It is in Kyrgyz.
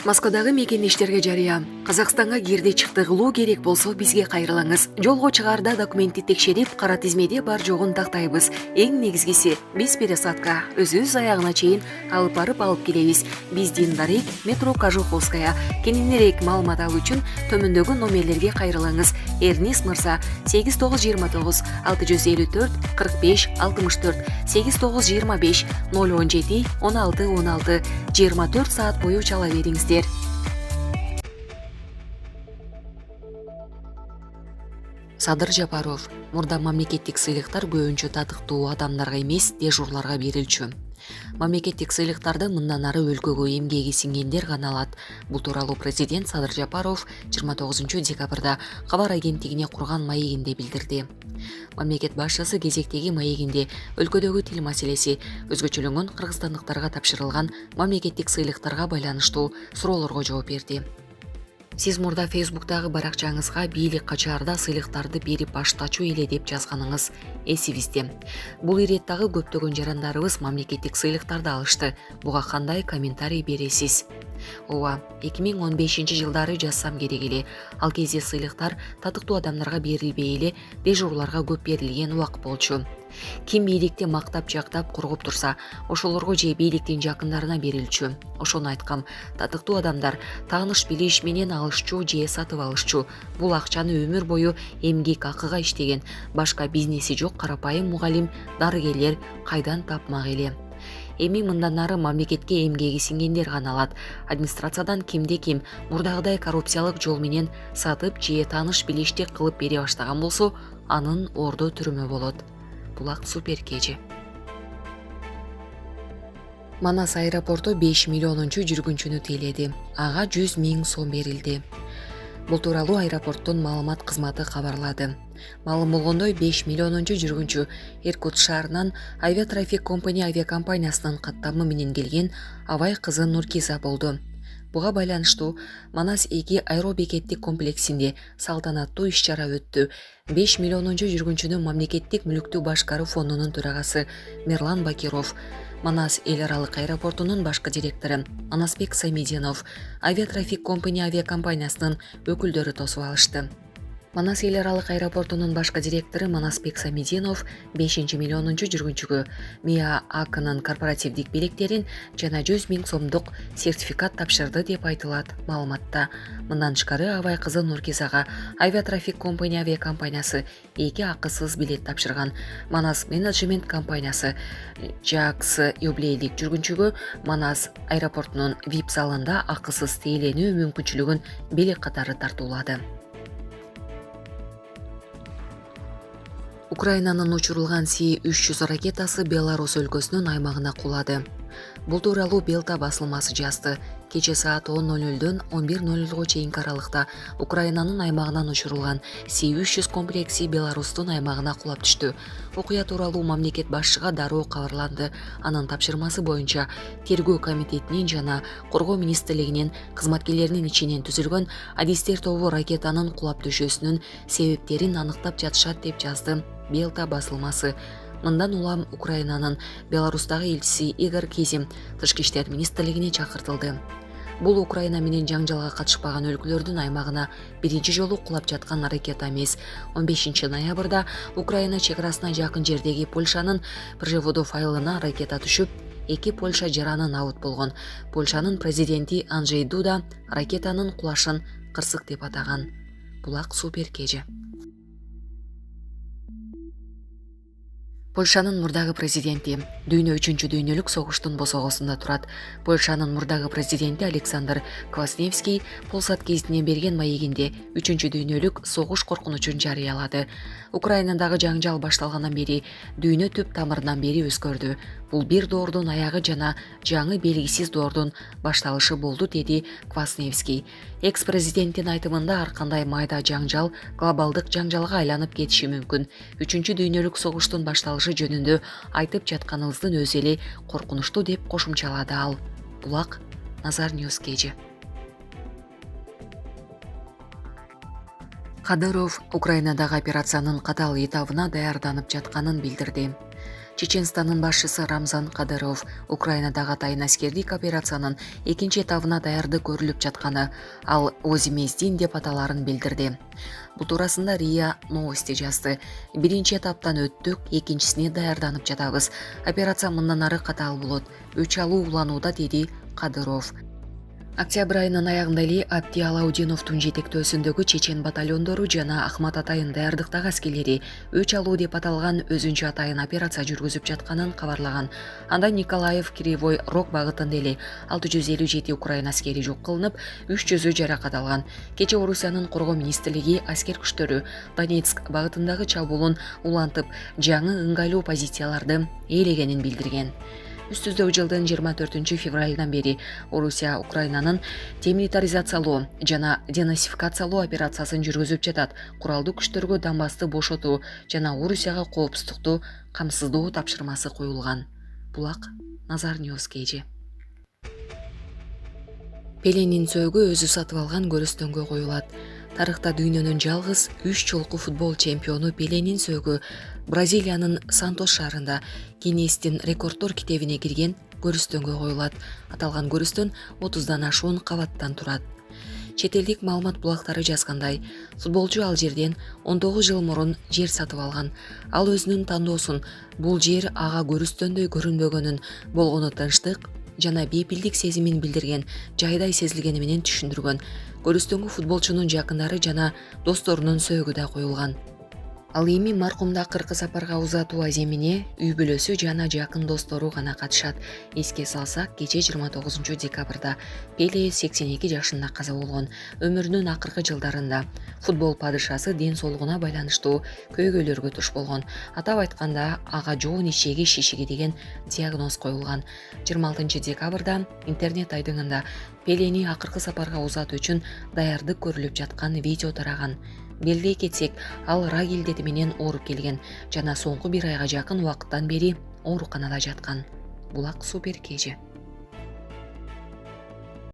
Москвадагы мекендештерге жарыя. Казакстанга кирди чыкты кылуу керек болсо бизге кайрылаңыз. Жолго чыгаарда документти текшерип, кара тизмеде бар жогун тактайбыз. Эң негизгиси биз пересадка өзүбүз аягына чейин алып барып алып келебиз. Биздин дарек метро Кожуховская. Кененирээк маалымат алуу үчүн төмөндөгү номерлерге кайрылыңыз. Эрнис мырза 8929 654 45 64 8925 017 16 16 24 саат бою чала бериңиздер. Садыр Жапаров: мурда мамлекеттик сыйлыктар көбүнчө татыктуу адамдарга эмес, дежурларга берилчү. Мамлекеттик сыйлыктарды мындан ары өлкөгө эмгеги сиңгендер гана алат. Бул тууралуу президент Садыр Жапаров 29 декабрда кабар агенттигине курган маегинде билдирди. Мамлекет башчысы кезектеги маегинде өлкөдөгү тил маселеси, өзгөчөлөнгөн кыргызстандыктарга тапшырылган мамлекеттик сыйлыктарга байланыштуу суроолорго жооп берди. Сиз мурда Фейсбуктагы баракчаңызга бийлик качаарда сыйлыктарды берип баштачу эле деп жазганыңыз эсибизде. Бул иреттагы көптөгөн жарандарыбыз мамлекеттик сыйлыктарды алышты. Буга кандай комментарий бересиз? Ооба, 2015-жылдары жазсам керек эле. Ал кезде сыйлыктар татыктуу адамдарга берилбей эле, дежурларга көп берилген убак болчу. Ким бийликти мактап жактап коргоп турса, ошолорго же бийликтин жакындарына берилчү. Ошону айткам, татыктуу адамдар тааныш билиш менен алышчу же сатып алышчу. Бул акчаны өмүр бою эмгек акыга иштеген, башка бизнеси жок карапайым мугалим, дарыгерлер кайдан тапмак эле. Эми мындан ары мамлекетке эмгеги сиңгендер гана алат. Администрациядан кимде-ким мурдагыдай коррупциялык жол менен сатып же тааныш билишти кылып бере баштаган болсо, анын ордо түрмө болот. Булак супер кежи. Манас аэропорту 5 миллионунчу жүргүнчүнү тейледи. Ага 100 000 сом берилди. Бул тууралуу аэропорттун маалымат кызматы кабарлады. Маалым болгондой, 5 миллионунчу жүргүнчү Иркутск шаарынан Авиатрафик Компани авиакомпаниясынын каттамы менен келген Абай кызы Нуркиза болду. Буга байланыштуу Манас 2 аэробекеттик комплексинде салтанаттуу иш-чара өттү. 5 миллионунчу жүргүнчүнү мамлекеттик мүлүктү башкаруу фондунун төрагасы Мерлан Бакиров, Манас эл аралык аэропортунун башкы директору Анасбек Самединов, Авиатрафик Компани авиакомпаниясынын өкүлдөрү тосуп алышты. Манас эл аралык аэропортунун башкы директору Манасбек Самединов 5 миллионунчу жүргүнчүгө МИА АКынын корпоративдик билектерин жана 100 000 сомдук сертификат тапшырды деп айтылат маалыматта. Мындан тышкары Абай кызы Нуркизага Авиатрафик Компани авиакомпаниясы 2 акысыз билет тапшырган. Манас менеджмент компаниясы ЖАКС юбилейлик жүргүнчүгө Манас аэропортунун VIP залында акысыз тээленүү мүмкүнчүлүгүн билет катары тартуулады. Украинанын учурулган Си-300 ракетасы Беларусь өлкөсүнүн аймагына кулады. Бул тууралуу Белта басылмасы жазды. Кече саат 10:00дөн 11:00 чейинки аралыкта Украинанын аймагынан учурулган Си-300 комплекси Беларустун аймагына кулап түштү. Окуя тууралуу мамлекет башчыга дароо кабарланды. Анын тапшырмасы боюнча тергөө комитетинин жана коргоо министрлигинин кызматкерлеринин ичинен түзүлгөн адистер тобу ракетанын кулап түшүүсүнүн себептерин аныктап жатышат деп жазды Белта басылмасы. Мындан улам Украинанын Беларустагы элчиси Игорь Кизим тышкы иштер министрлигине чакыртылды. Бул Украина менен жаңжалга катышпаган өлкөлөрдүн аймагына биринчи жолу кулап жаткан ракета эмес. 15 ноябрда Украина чек арасына жакын жердеги Польшанын Пржеводов айылына ракета түшүп, 2 Польша жаранын абыт болгон. Польшанын президенти Анджей Дуда ракетанын кулашын кырсык деп атаган. Булак супер кежи. Польшанын мурдагы президенти дүйнө 3-чү дүйнөлүк согуштун босогосунда турат. Польшанын мурдагы президенти Александр Квасневский Полсат гезитине берген маегинде 3-чү дүйнөлүк согуш коркунучун жарыялады. Украинадагы жаңжал башталгандан бери дүйнө түп тамырынан бери өзгөрдү. Бул бир доордун аягы жана жаңы белгисиз доордун башталышы болду, деди Квасневский. Экс-президенттин айтымында ар кандай майда жаңжал глобалдык жаңжалга айланып кетиши мүмкүн. 3-чү дүйнөлүк согуштун башталышы жөнүндө айтып жатканыбыздын өзү эле коркунучтуу деп кошумчалады ал. Булак Назар Ньюс кежи. Кадыров Украинадагы операциянын катал этабына даярданып жатканын билдирди. Чеченстандын башчысы Рамзан Кадыров Украинадагы атайын аскердик операциянын экинчи этабына даярдык көрүлүп жатканы, ал Озимездин деп аталарын билдирди. Бул туурасында РИА Новости жазды. Биринчи этаптан өттүк, экинчисине даярданып жатабыз. Операция мындан ары катаал болот. Өч алуу уланууда, деди Кадыров. Октябрь айынын аягында эле Абди Алаудиновдун жетектөөсүндөгү чечен батальондору жана Ахмат Атайын даярдыктагы аскерлери өч алуу деп аталган өзүнчө атайын операция жүргүзүп жатканын кабарлаган. Анда Николаев Кривой Рог багытында эле 657 Украина аскери жок кылынып, 300-ü жаракат алган. Кече Орусиянын коргоо министрлиги аскер күчтөрү Донецк багытындагы чабуулун улантып, жаңы ыңгайлуу позицияларды ээлегенин билдирген. Үстүздө жылдын 24 февралынан бери Орусия Украинанын демилитаризациялоо жана денацификациялоо операциясын жүргүзүп жатат. Куралдуу күчтөргө Донбассты бошотуу жана Орусияга коопсуздукту камсыздоо тапшырмасы коюлган. Булак Назар Ньюс KG. Пеленин сөөгү өзү сатып алган көрүстөнгө коюлат. Тарыхта дүйнөнүн жалгыз 3 жолку футбол чемпиону Пеленин сөөгү Бразилиянын Сантос шаарында Гиннестин рекорддор китебине кирген көрүстөнгө коюлат. Аталган көрүстөн 30дан ашуун кабаттан турат. Чет элдик маалымат булактары жазгандай, футболчу ал жерден 19 жыл мурун жер сатып алган. Ал өзүнүн тандоосун бул жер ага көрүстөндөй көрүнбөгөнүн, болгону тынчтык жана бейпилдик сезимин билдирген жайдай сезилгени менен түшүндүргөн. Көрүстөнгө футболчунун жакындары жана досторунун сөөгү да коюлган. Ал эми маркумда акыркы сапарга узатуу аземине үй бүлөсү жана жакын достору гана катышат. Эске салсак, кече 29 декабрда Пеле 82 жашында каза болгон. Өмүрүнүн акыркы жылдарында футбол падышасы ден соолугуна байланыштуу көйгөйлөргө туш болгон. Атап айтканда, ага жоон ичеги шишиги деген диагноз коюлган. 26 декабрда интернет айдыңында Пелени акыркы сапарга узатуу үчүн даярдык көрүлүп жаткан видео тараган. Белгилей кетсек, ал рак илдети менен ооруп келген жана соңку 1 айга жакын убакыттан бери ооруканада жаткан. Булак Супер KG.